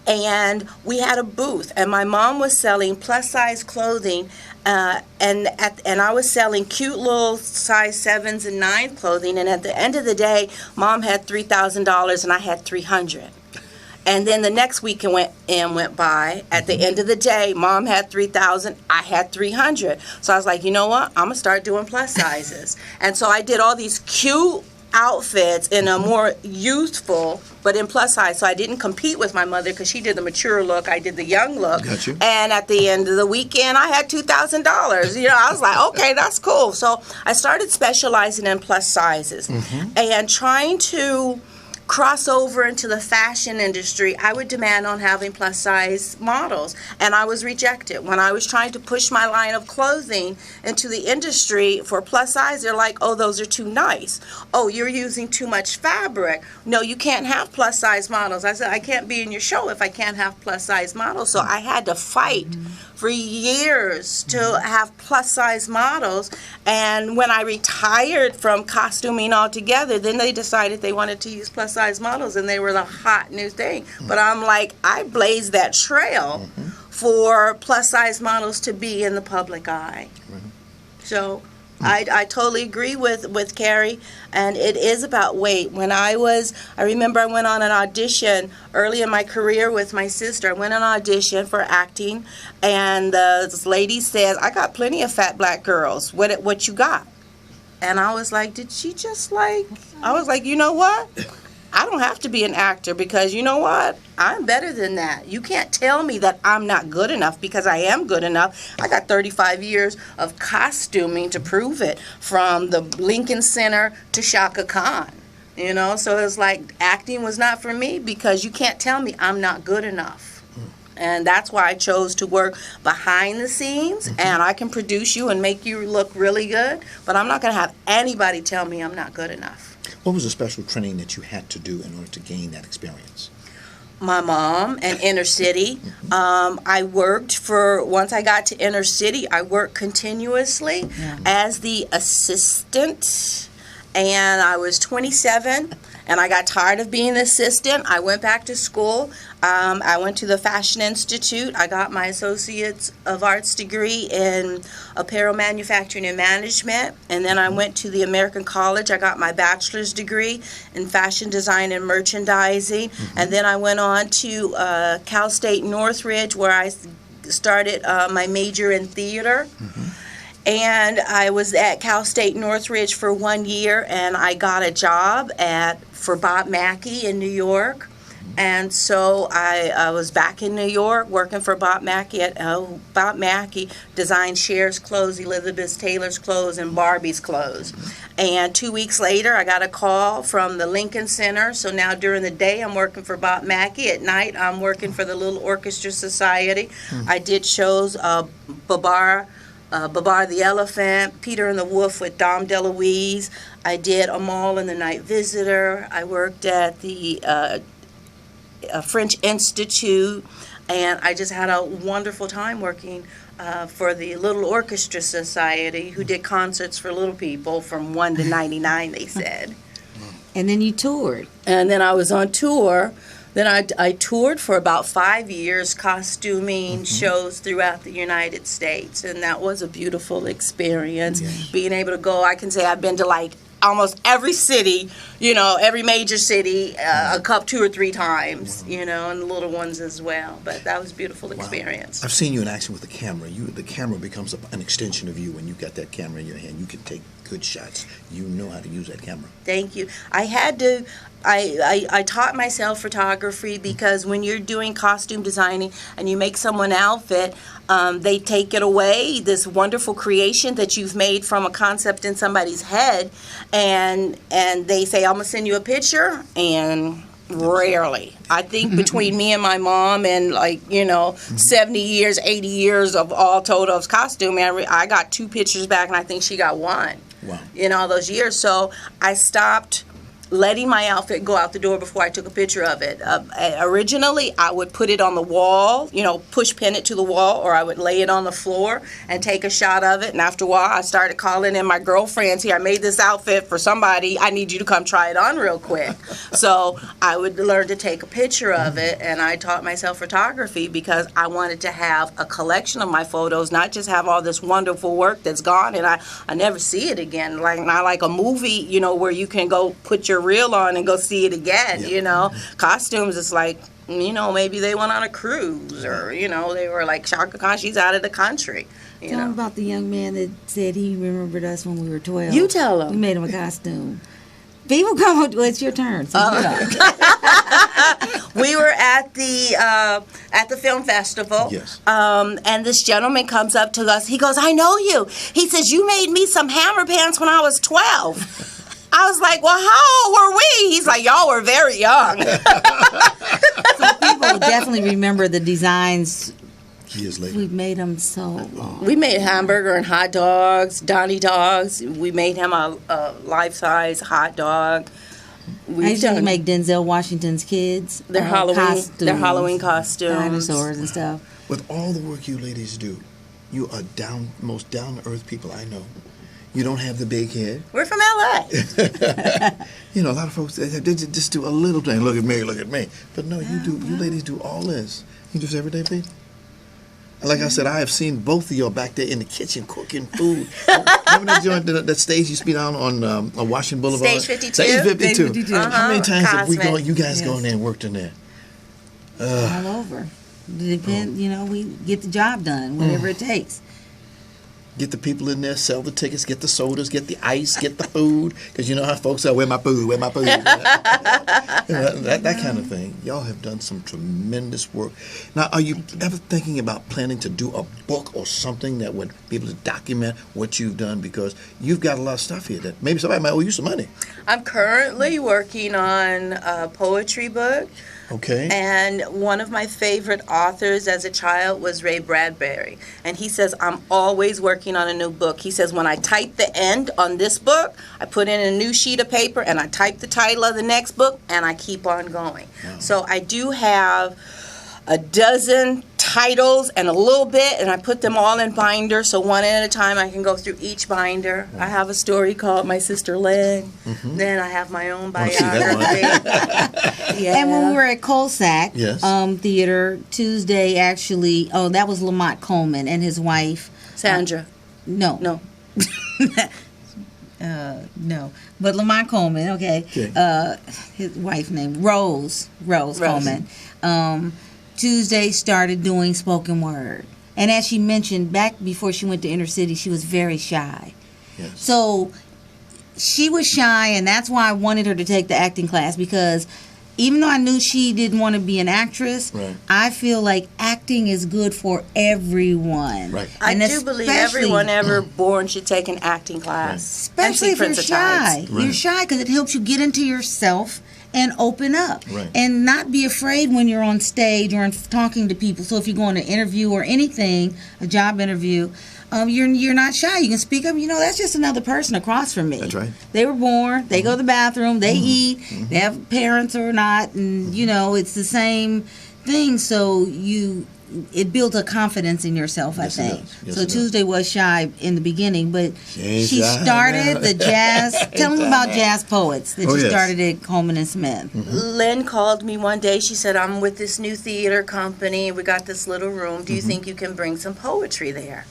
And we had a booth, and my mom was selling plus-size clothing, and I was selling cute little size 7s and 9 clothing, and at the end of the day, Mom had $3,000 and I had $300. And then the next weekend went by. At the end of the day, Mom had $3,000, I had $300. So I was like, you know what? I'm gonna start doing plus sizes. And so I did all these cute outfits in a more youthful, but in plus size. So I didn't compete with my mother because she did the mature look, I did the young look. Got you. And at the end of the weekend, I had $2,000. You know, I was like, okay, that's cool. So I started specializing in plus sizes and trying to cross over into the fashion industry. I would demand on having plus size models, and I was rejected. When I was trying to push my line of clothing into the industry for plus size, they're like, oh, those are too nice. Oh, you're using too much fabric. No, you can't have plus size models. I said, I can't be in your show if I can't have plus size models. So I had to fight for years to have plus size models. And when I retired from costuming altogether, then they decided they wanted to use plus size models, and they were the hot new thing. But I'm like, I blazed that trail for plus size models to be in the public eye. So I totally agree with Carrie, and it is about weight. I remember I went on an audition early in my career with my sister. I went on an audition for acting, and this lady says, I got plenty of fat black girls. What you got? And I was like, did she just like, I was like, you know what? I don't have to be an actor because you know what? I'm better than that. You can't tell me that I'm not good enough because I am good enough. I got 35 years of costuming to prove it, from the Lincoln Center to Shaka Khan. You know, so it's like acting was not for me because you can't tell me I'm not good enough. And that's why I chose to work behind the scenes, and I can produce you and make you look really good, but I'm not going to have anybody tell me I'm not good enough. What was the special training that you had to do in order to gain that experience? My mom and inner city. I worked once I got to inner city, I worked continuously as the assistant, and I was 27. And I got tired of being an assistant. I went back to school. I went to the Fashion Institute. I got my Associates of Arts degree in Apparel Manufacturing and Management. And then I went to the American College. I got my bachelor's degree in Fashion Design and Merchandising. And then I went on to Cal State Northridge, where I started my major in theater. And I was at Cal State Northridge for 1 year, and I got a job for Bob Mackie in New York. And so I was back in New York working for Bob Mackie. Bob Mackie designed Cher's clothes, Elizabeth Taylor's clothes, and Barbie's clothes. And 2 weeks later, I got a call from the Lincoln Center. So now during the day, I'm working for Bob Mackie. At night, I'm working for the Little Orchestra Society. I did shows, Babar the Elephant, Peter and the Wolf with Dom DeLuise. I did Amal and the Night Visitor. I worked at the French Institute, and I just had a wonderful time working for the Little Orchestra Society, who did concerts for little people from 1 to 99, they said. And then you toured. And then I was on tour. Then I toured for about 5 years, costuming shows throughout the United States, and that was a beautiful experience. Being able to go, I can say I've been to like almost every city, every major city, a couple, 2 or 3 times, and the little ones as well. But that was a beautiful experience. I've seen you in action with the camera. The camera becomes an extension of you when you got that camera in your hand. You can take good shots. You know how to use that camera. Thank you. I had to. I taught myself photography because when you're doing costume designing and you make someone an outfit, they take it away, this wonderful creation that you've made from a concept in somebody's head, and they say, I'm going to send you a picture, and rarely. I think between me and my mom and 70 years, 80 years of all total of costuming, I got 2 pictures back, and I think she got 1. Wow. In all those years. So I stopped letting my outfit go out the door before I took a picture of it. Originally, I would put it on the wall, push pin it to the wall, or I would lay it on the floor and take a shot of it. And after a while, I started calling in my girlfriends, here, I made this outfit for somebody. I need you to come try it on real quick. So I would learn to take a picture of it, and I taught myself photography because I wanted to have a collection of my photos, not just have all this wonderful work that's gone, and I never see it again. Not like a movie, where you can go put your reel on and go see it again. Costumes, it's like, maybe they went on a cruise, or they were like, Shaka Khan, she's out of the country. Tell him about the young man that said he remembered us when we were 12. You tell him. We made him a costume. People come up, well, it's your turn. So we were at the film festival. Yes. And this gentleman comes up to us. He goes, I know you. He says, you made me some hammer pants when I was 12. I was like, well, how old were we? He's like, y'all were very young. So people will definitely remember the designs. Years later. We've made them so long. We made hamburger and hot dogs, Donnie dogs. We made him a life-size hot dog. I usually make Denzel Washington's kids. Their Halloween costumes. Dinosaurs and stuff. With all the work you ladies do, you are most down-to-earth people I know. You don't have the big head. We're from L.A. A lot of folks, they just do a little thing. Look at me. But no, you ladies do all this. You do this every day, please? Like I said, I have seen both of y'all back there in the kitchen cooking food. Remember that joint, that stage used to be down on Washington Boulevard? Stage 52. Stage 52. How many times have you guys Yes. gone there and worked in there? All over. Depend, we get the job done, whatever it takes. Get the people in there, sell the tickets, get the sodas, get the ice, get the food. Because you know how folks are, where my food, where my food. that kind of thing. Y'all have done some tremendous work. Now, are you ever thinking about planning to do a book or something that would be able to document what you've done? Because you've got a lot of stuff here that maybe somebody might owe you some money. I'm currently working on a poetry book. Okay. And one of my favorite authors as a child was Ray Bradbury. And he says, I'm always working on a new book. He says, when I type the end on this book, I put in a new sheet of paper and I type the title of the next book and I keep on going. Wow. So I do have a dozen titles and a little bit, and I put them all in binder, so one at a time I can go through each binder. I have a story called My Sister Lynne. Then I have my own biography. Yeah. And when we were at Colsack yes. Theater Tuesday, actually, that was Lamont Coleman and his wife. Sandra. No. No. No, but Lamont Coleman, okay. His wife named Rose Coleman. Tuesday started doing spoken word. And as she mentioned, back before she went to inner city, she was very shy. Yes. So she was shy, and that's why I wanted her to take the acting class, because even though I knew she didn't want to be an actress, right. I feel like acting is good for everyone. Right. I do believe everyone ever born should take an acting class. Especially if you're shy. Right. You're shy because it helps you get into yourself and open up. Right. And not be afraid when you're on stage or talking to people. So if you go on an interview or anything, a job interview, you're not shy. You can speak up. That's just another person across from me. That's right. They were born. They go to the bathroom. They eat. They have parents or not. And, it's the same thing. So it builds a confidence in yourself, I think. Yes, so Tuesday was shy in the beginning, but she shy started now. the jazz. Tell them about Jazz Poets that you started at Coleman and Smith. Lynne called me one day. She said, I'm with this new theater company. We got this little room. Do you think you can bring some poetry there?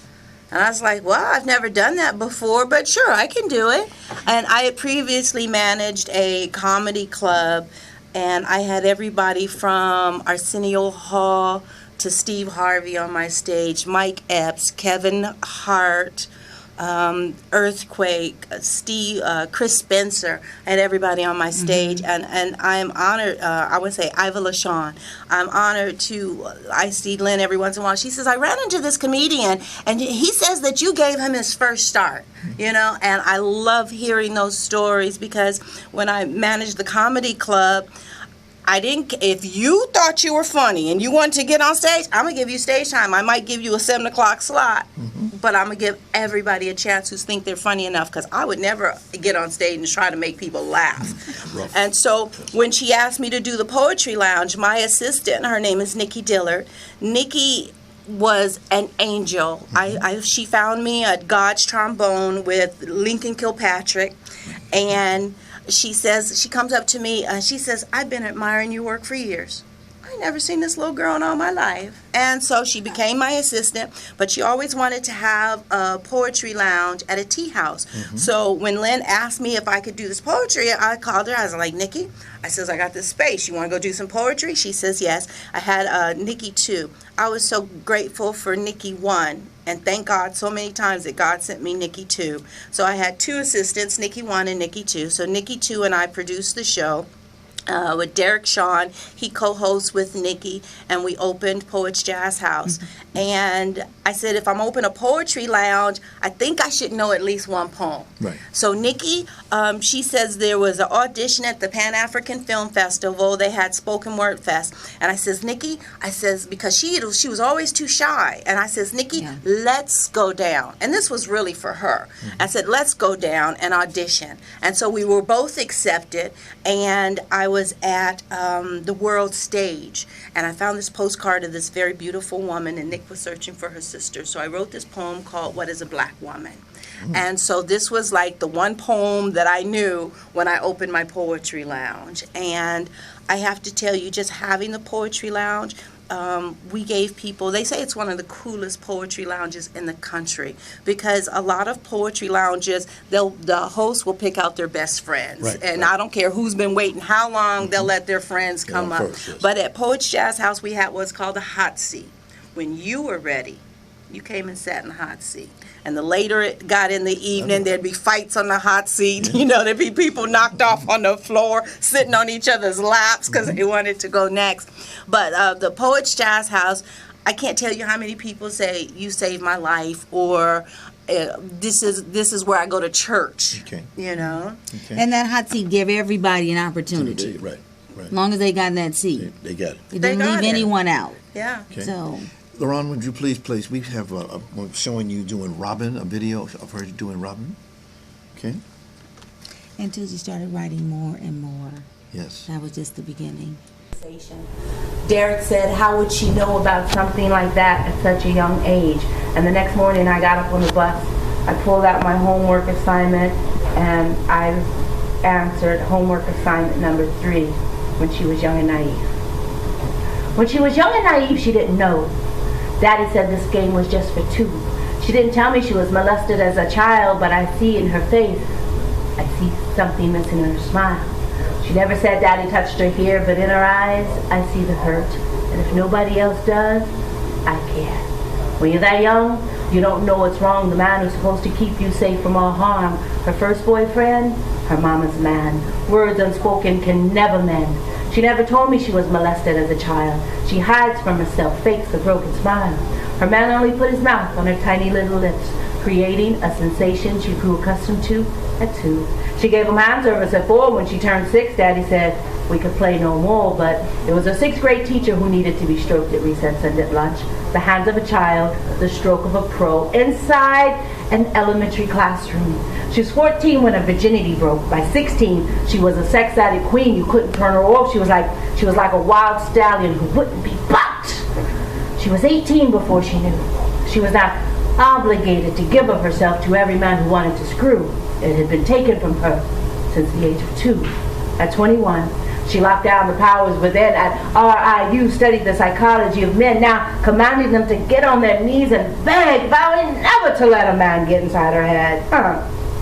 And I was like, well, I've never done that before, but sure, I can do it. And I had previously managed a comedy club, and I had everybody from Arsenio Hall to Steve Harvey on my stage, Mike Epps, Kevin Hart, Earthquake, Chris Spencer. I had everybody on my stage, and I'm honored. I would say Iva LaShawn. I'm honored I see Lynne every once in a while. She says, I ran into this comedian, and he says that you gave him his first start. And I love hearing those stories, because when I managed the comedy club, if you thought you were funny and you wanted to get on stage, I'm going to give you stage time. I might give you a 7 o'clock slot, but I'm going to give everybody a chance who think they're funny enough, because I would never get on stage and try to make people laugh. And so when she asked me to do the Poetry Lounge, my assistant, her name is Nikki Dillard. Nikki was an angel. She found me at God's Trombone with Lincoln Kilpatrick, and she comes up to me and she says, I've been admiring your work for years. I never seen this little girl in all my life. And so she became my assistant, but she always wanted to have a poetry lounge at a tea house. So when Lynne asked me if I could do this poetry, I called her. I was like, Nikki, I says, I got this space. You want to go do some poetry? She says, yes. I had Nikki 2. I was so grateful for Nikki 1. And thank God so many times that God sent me Nikki 2. So I had 2 assistants, Nikki 1 and Nikki 2. So Nikki 2 and I produced the show. With Derek Shawn. He co-hosts with Nikki, and we opened Poets Jazz House. And I said, if I'm open a poetry lounge, I think I should know at least one poem. Right. So Nikki, she says there was an audition at the Pan-African Film Festival. They had Spoken Word Fest. And I says, Nikki, because she was always too shy. And I says, Nikki, let's go down. And this was really for her. I said, let's go down and audition. And so we were both accepted, and I was at the World Stage, and I found this postcard of this very beautiful woman, and Nick was searching for her sister. So I wrote this poem called What is a Black Woman? And so this was like the one poem that I knew when I opened my poetry lounge. And I have to tell you, just having the poetry lounge, we gave people, they say it's one of the coolest poetry lounges in the country, because a lot of poetry lounges, the host will pick out their best friends. I don't care who's been waiting how long, they'll let their friends come up. But at Poets Jazz House, we had what's called a hot seat. When you were ready, you came and sat in the hot seat. And the later it got in the evening, there'd be fights on the hot seat. You know, there'd be people knocked off on the floor, sitting on each other's laps because they wanted to go next. But the Poets Jazz House, I can't tell you how many people say, you saved my life, or this is where I go to church. Okay. You know? Okay. And that hot seat gave everybody an opportunity. Right. As long as they got in that seat. They got it. It They didn't got leave it. anyone out. Yeah. Okay. So, LaRon, would you please, we have we're showing you doing Robin, a video of her doing Robin. Okay. until she started writing more and more. Yes. That was just the beginning. Derek said, how would she know about something like that at such a young age? And the next morning I got up on the bus, I pulled out my homework assignment, and I answered homework assignment number 3, when she was young and naive. When she was young and naive, she didn't know. Daddy said this game was just for 2. She didn't tell me she was molested as a child, but I see in her face, I see something missing in her smile. She never said Daddy touched her here, but in her eyes, I see the hurt. And if nobody else does, I care. When you're that young, you don't know what's wrong. The man who's supposed to keep you safe from all harm. Her first boyfriend, her mama's man. Words unspoken can never mend. She never told me she was molested as a child. She hides from herself, fakes a broken smile. Her man only put his mouth on her tiny little lips, creating a sensation she grew accustomed to at 2. She gave him hand service at 4. When she turned 6, Daddy said we could play no more, but it was a 6th grade teacher who needed to be stroked at recess and at lunch. The hands of a child, the stroke of a pro, inside an elementary classroom. She was 14 when her virginity broke. By 16, she was a sex addict queen. You couldn't turn her off. She was like a wild stallion who wouldn't be bucked. She was 18 before she knew. She was not obligated to give of herself to every man who wanted to screw. It had been taken from her since the age of 2. At 21, she locked down the powers within. At RIU, studied the psychology of men, now commanding them to get on their knees and beg, vowing never to let a man get inside her head.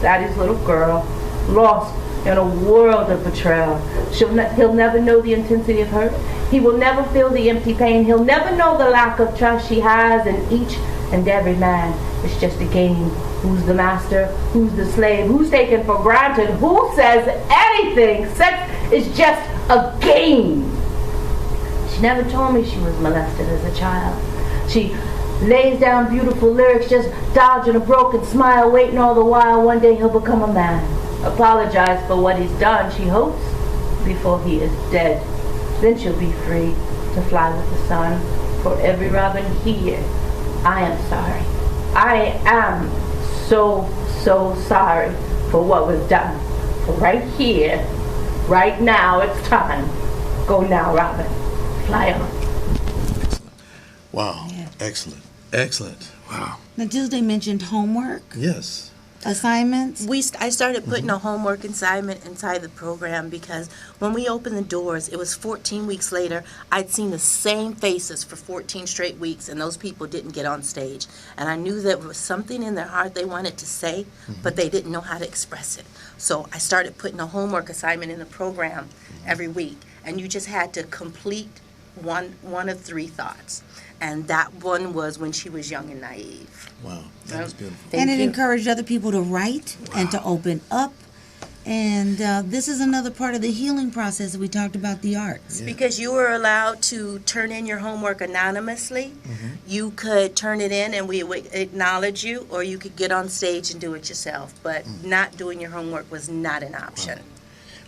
Daddy's little girl, lost in a world of betrayal. He'll never know the intensity of hurt. He will never feel the empty pain. He'll never know the lack of trust she has in each and every man. It's just a game. Who's the master? Who's the slave? Who's taken for granted? Who says anything? Sex is just a game. She never told me she was molested as a child. She lays down beautiful lyrics, just dodging a broken smile, waiting all the while one day he'll become a man. Apologize for what he's done, she hopes, before he is dead. Then she'll be free to fly with the sun. For every robin here, I am sorry. I am so sorry for what was done. For right here, right now, it's time. Go now, Robin. Fly on. Excellent. Wow. Yeah. Excellent. Excellent. Wow. Now, Tuesday mentioned homework, Yes. assignments. I started putting a homework assignment inside the program because when we opened the doors, it was 14 weeks later. I'd seen the same faces for 14 straight weeks, and those people didn't get on stage. And I knew there was something in their heart they wanted to say, but they didn't know how to express it. So I started putting a homework assignment in the program every week, and you just had to complete one of 3 thoughts. And that one was when she was young and naive. Wow. That was beautiful. Thank And it you. encouraged other people to write and to open up. And this is another part of the healing process that we talked about, the arts. Yeah. Because you were allowed to turn in your homework anonymously. You could turn it in and we would acknowledge you, or you could get on stage and do it yourself. But not doing your homework was not an option.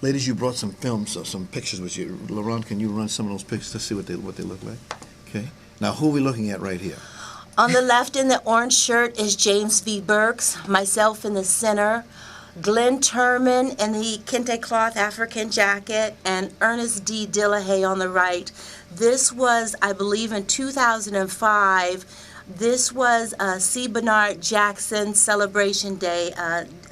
Ladies, you brought some films, some pictures with you. LaRon, can you run some of those pictures to see what they look like? Okay. Now, who are we looking at right here? On the left in the orange shirt is James V. Burks, myself in the center, Glenn Turman in the kente cloth African jacket, and Ernest D. Dillahay on the right. This was, I believe, in 2005. This was C. Bernard Jackson Celebration Day.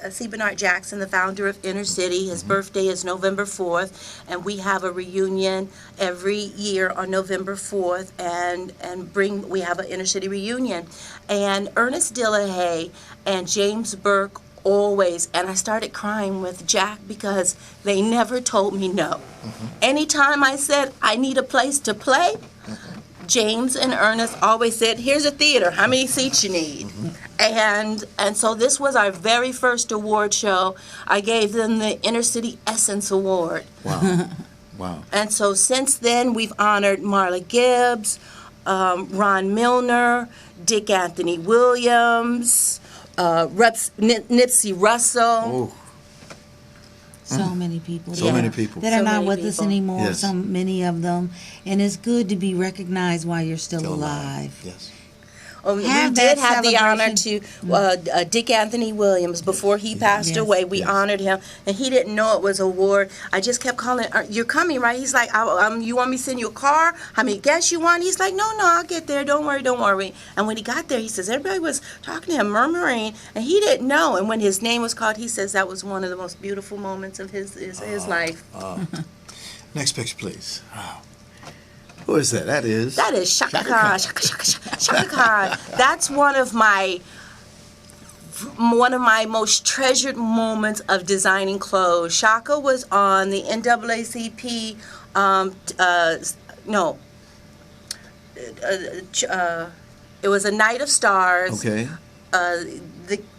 C. Bernard Jackson, the founder of Inner City, his birthday is November 4th, and we have a reunion every year on November 4th, and we have an Inner City reunion. And Ernest Dillahay and James Burke always, and I started crying with Jack because they never told me no. Anytime I said I need a place to play, James and Ernest always said, here's a theater, how many seats you need? And so this was our very first award show. I gave them the Inner City Essence Award. Wow. Wow. And so since then, we've honored Marla Gibbs, Ron Milner, Dick Anthony Williams, Nipsey Russell. Oh, So many people. So many people. that are So not many with us people. anymore. Yes. So many of them, and it's good to be recognized while you're still alive. Yes. We Have did that have the honor celebration. to Dick Anthony Williams. Before he passed Yes. away, we Yes. honored him, and he didn't know it was an award. I just kept calling, "You're coming, right?" He's like, "You want me to send you a car? How many guests you want?" He's like, "No, I'll get there. Don't worry." And when he got there, he says everybody was talking to him, murmuring, and he didn't know. And when his name was called, he says that was one of the most beautiful moments of his life. Next picture, please. Wow. Who is that? That is Shaka Khan. Shaka Khan. That's one of my most treasured moments of designing clothes. Shaka was on the NAACP. It was a Night of Stars. Okay.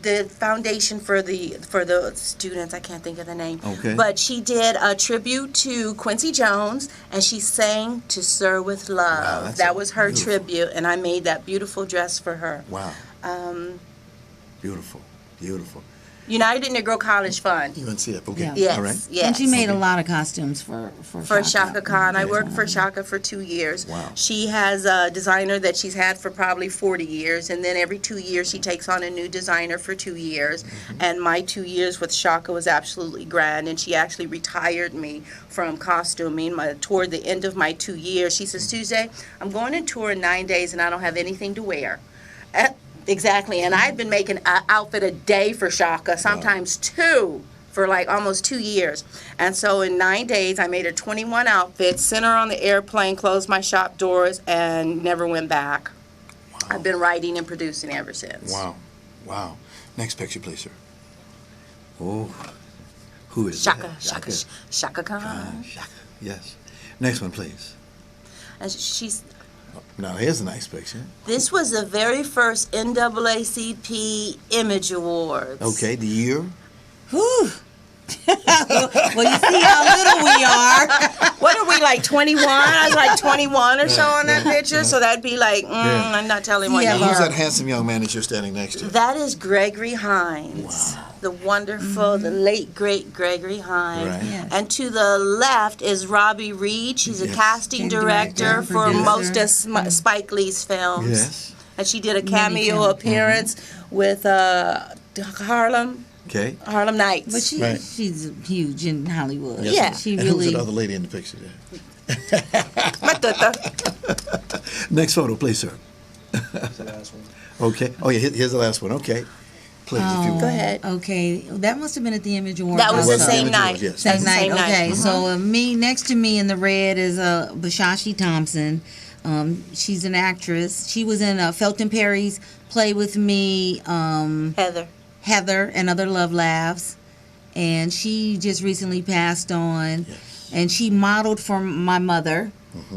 The foundation for the students, I can't think of the name. Okay. But she did a tribute to Quincy Jones, and she sang "To Sir with Love." Wow, that's that was her beautiful. tribute, and I made that beautiful dress for her. Wow. Beautiful. Beautiful. United Negro College Fund. UNCF. Okay. Yeah. Yes, All right. yes. And she made a lot of costumes for Shaka Khan. I worked for Shaka for 2 years. Wow. She has a designer that she's had for probably 40 years, and then every 2 years she takes on a new designer for 2 years. And my 2 years with Shaka was absolutely grand, and she actually retired me from costuming toward the end of my 2 years. She says, "Tuesday, I'm going on tour in 9 days, and I don't have anything to wear." Exactly, and I've been making an outfit a day for Shaka, sometimes two, for like almost 2 years. And so in 9 days, I made her 21 outfits, sent her on the airplane, closed my shop doors, and never went back. Wow. I've been writing and producing ever since. Wow. Wow. Next picture, please, sir. Oh. Who is Shaka, that? Shaka Khan. Shaka. Yes. Next one, please. And she's. Now, here's a nice picture. This was the very first NAACP Image Awards. Okay, the year? Whew. Well, you see how little we are. What are we, like 21? I was like 21 or so on that picture, so that'd be like, I'm not telling what Yeah, year. Who's that handsome young man that you're standing next to? That is Gregory Hines, the wonderful, the late, great Gregory Hines. Right. Yes. And to the left is Robbie Reed. She's a Yes. casting director Director, for producer. most of Spike Lee's films. Yes. And she did a Many cameo films. appearance with Harlem Okay. Nights. But Right. she's huge in Hollywood. Yeah. She And who's really. that other lady in the picture there? Matata. Next photo, please, sir. Okay. Oh, yeah, here's the last one. Okay. Please, if you Go ahead. Okay, that must have been at the Image Awards. That was the was the same Image night. Awards, yes. Same night. Same night. Okay, so me next to me in the red is Bashashi Thompson. She's an actress. She was in Felton Perry's Play With Me, Heather and Other Love Laughs, and she just recently passed on. Yes. And she modeled for my mother,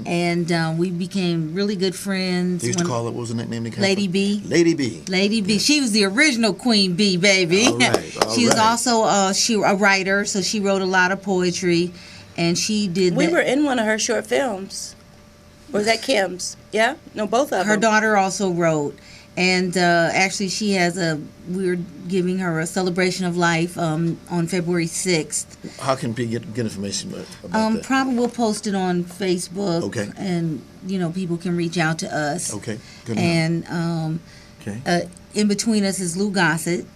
and we became really good friends. They used to when- call it, what was the name they came Lady from? B. Lady B. Lady B. She was the original Queen Bee, baby. All right, all she was right. also a writer, so she wrote a lot of poetry, and she did. We were in one of her short films. Or was that Kim's? Yeah? No, both of Her them. daughter also wrote, and actually, she has we're giving her a celebration of life on February 6th. How can people get information about that? Probably we'll post it on Facebook. Okay. And people can reach out to us. Okay. Good enough. And Okay. in between us is Lou Gossett.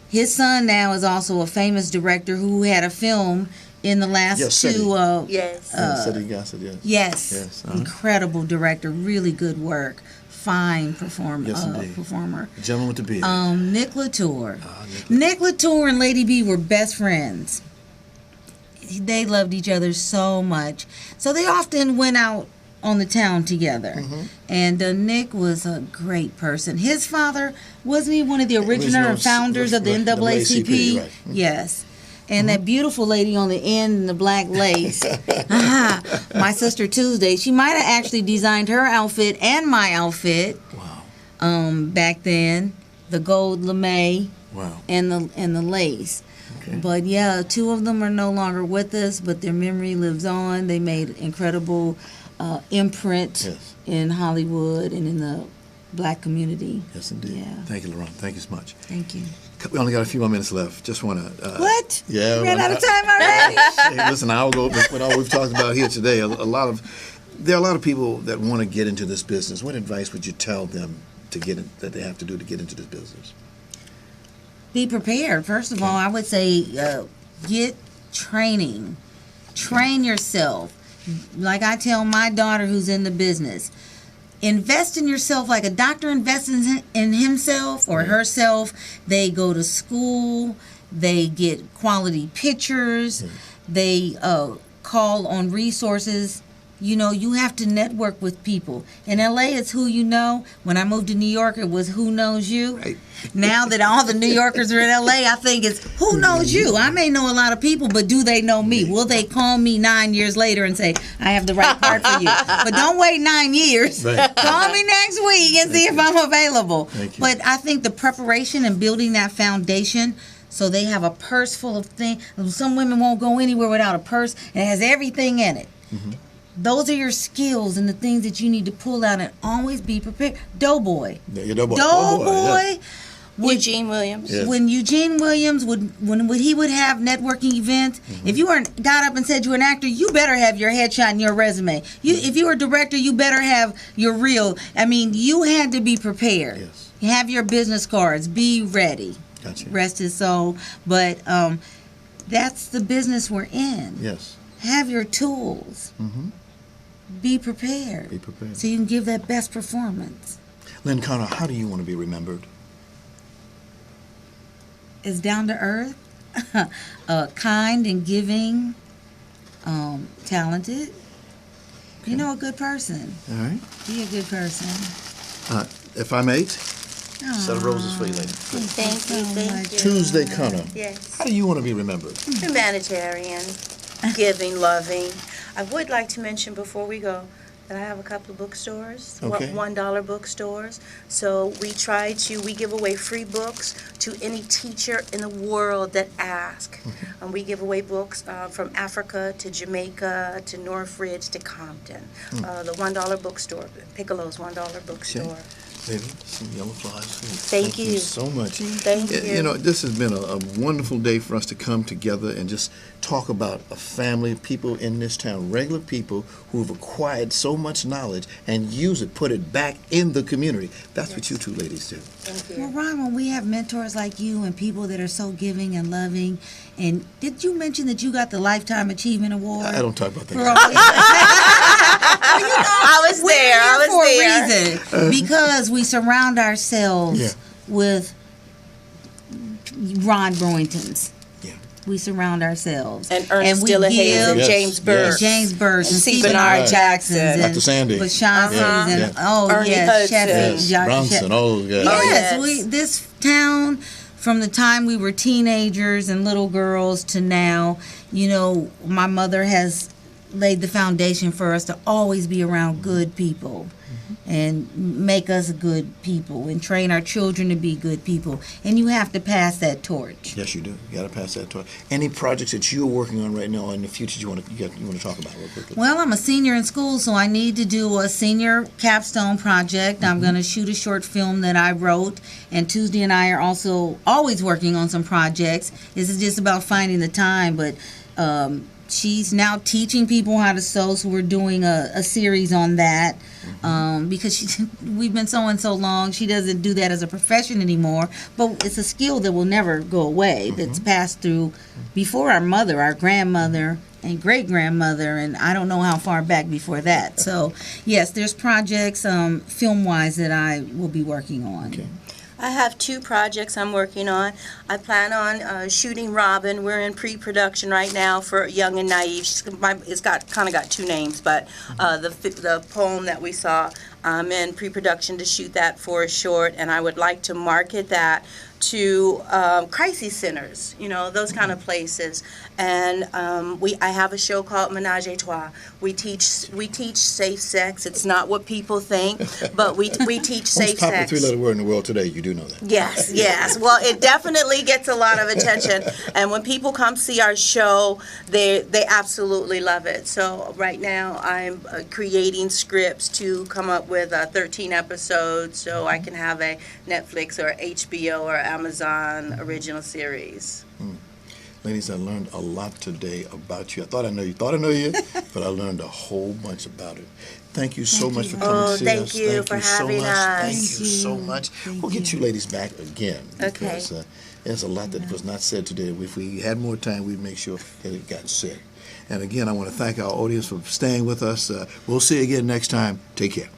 His son now is also a famous director who had a film in the last Yes, two. Yes. City Gossett, yes. Yes. Yes, Incredible director. Really good work. Fine Yes, indeed. performer. The gentleman with the beard. Nick Latour. Nick Latour and Lady B were best friends. They loved each other so much. So they often went out on the town together. And Nick was a great person. His father, wasn't he one of the original founders of the right, NAACP? NAACP, right. Yes. And that beautiful lady on the end in the black lace. My sister Tuesday, she might have actually designed her outfit and my outfit. Wow. Back then, the gold lame. Wow. And the lace. Okay. But yeah, two of them are no longer with us, but their memory lives on. They made incredible imprint in Hollywood and in the black community. Yes, indeed. Yeah. Thank you, LaRon. Thank you so much. Thank you. We only got a few more minutes left. Just want to. What? Yeah. We ran out of time already. Hey, listen, I'll go with all we've talked about here today. There are a lot of people that want to get into this business. What advice would you tell them that they have to do to get into this business? Be prepared. First of all, I would say get training. Train yourself. Like I tell my daughter who's in the business, invest in yourself like a doctor invests in himself or herself. They go to school. They get quality pictures. They call on resources. You know, you have to network with people. In LA, it's who you know. When I moved to New York, it was who knows you. Right. Now that all the New Yorkers are in LA, I think it's who knows you. I may know a lot of people, but do they know me? Will they call me 9 years later and say, I have the right part for you? But don't wait 9 years. Right. Call me next week and see if I'm available. Thank you. But I think the preparation and building that foundation so they have a purse full of things. Some women won't go anywhere without a purse, and it has everything in it. Mm-hmm. Those are your skills and the things that you need to pull out and always be prepared. Doughboy. Yeah, you're Doughboy. Doughboy. Eugene Williams. Yes. When Eugene Williams when he would have networking events, if you got up and said you were an actor, you better have your headshot and your resume. If you were a director, you better have your reel. I mean, you had to be prepared. Yes. Have your business cards. Be ready. Gotcha. Rest his soul. But that's the business we're in. Yes. Have your tools. Mm-hmm. Be prepared. Be prepared. So you can give that best performance. Lynne Connor, how do you want to be remembered? Is down to earth, kind and giving, talented. Okay. You know, a good person. All right. Be a good person. If I may, set of roses for you, lady. Thank you, thank you. Tuesday Connor, Yes. how do you want to be remembered? Humanitarian, giving, loving. I would like to mention before we go that I have a couple of bookstores, Okay. $1 bookstores. So we give away free books to any teacher in the world that asks. And we give away books from Africa to Jamaica to Northridge to Compton. The $1 bookstore, Piccolo's $1 bookstore. Baby, some yellow flowers. Thank you. So much. Thank you. You know, this has been a wonderful day for us to come together and just talk about a family of people in this town, regular people who have acquired so much knowledge and use it, put it back in the community. That's what you two ladies do. Thank Well, you. Ron, when we have mentors like you and people that are so giving and loving, and did you mention that you got the Lifetime Achievement Award? I don't talk about For that. I was there. I was for there. a reason. Because we surround ourselves Yeah. with Ron Brewingtons. Yeah. We surround ourselves. And Ernest we Dillahayes give- and Yes, James Burke. yes. James Burke and And C. C. Bernard Bernard Jacksons and Dr. Sandy. Lashonces Yeah, and yeah. oh Ernie yes, Hudson. Yes, Sheffy, Bronson, all those guys. Oh, Yes, yes. this town, from the time we were teenagers and little girls to now, you know, my mother has laid the foundation for us to always be around good people and make us good people and train our children to be good people. And you have to pass that torch. Yes, you do. You got to pass that torch. Any projects that you're working on right now or in the future you want to talk about real quickly? Well, I'm a senior in school, so I need to do a senior capstone project. I'm going to shoot a short film that I wrote, and Tuesday and I are also always working on some projects. This is just about finding the time, but she's now teaching people how to sew, so we're doing a series on that. Because we've been sewing so long, she doesn't do that as a profession anymore, but it's a skill that will never go away, that's passed through before our mother, our grandmother, and great-grandmother, and I don't know how far back before that. So, yes, there's projects, film-wise, that I will be working on. Okay. I have 2 projects I'm working on. I plan on shooting Robin. We're in pre-production right now for Young and Naive. It's got 2 names, but the poem that we saw, I'm in pre-production to shoot that for a short, and I would like to market that to crisis centers, those kind of places. And I have a show called Menage a Trois. We teach safe sex. It's not what people think, but we teach safe Most popular sex. three-letter word in the world today. You do know that. Yes, yes. Well, it definitely gets a lot of attention, and when people come see our show, they absolutely love it. So right now, I'm creating scripts to come up with 13 episodes, so I can have a Netflix or HBO or Amazon original series. Ladies, I learned a lot today about you. I thought I knew you, but I learned a whole bunch about it. Thank you so much for coming to see us. Thank you for having us. Thank you so much. We'll get you ladies back again because there's a lot that was not said today. If we had more time, we'd make sure that it got said. And again, I want to thank our audience for staying with us. We'll see you again next time. Take care.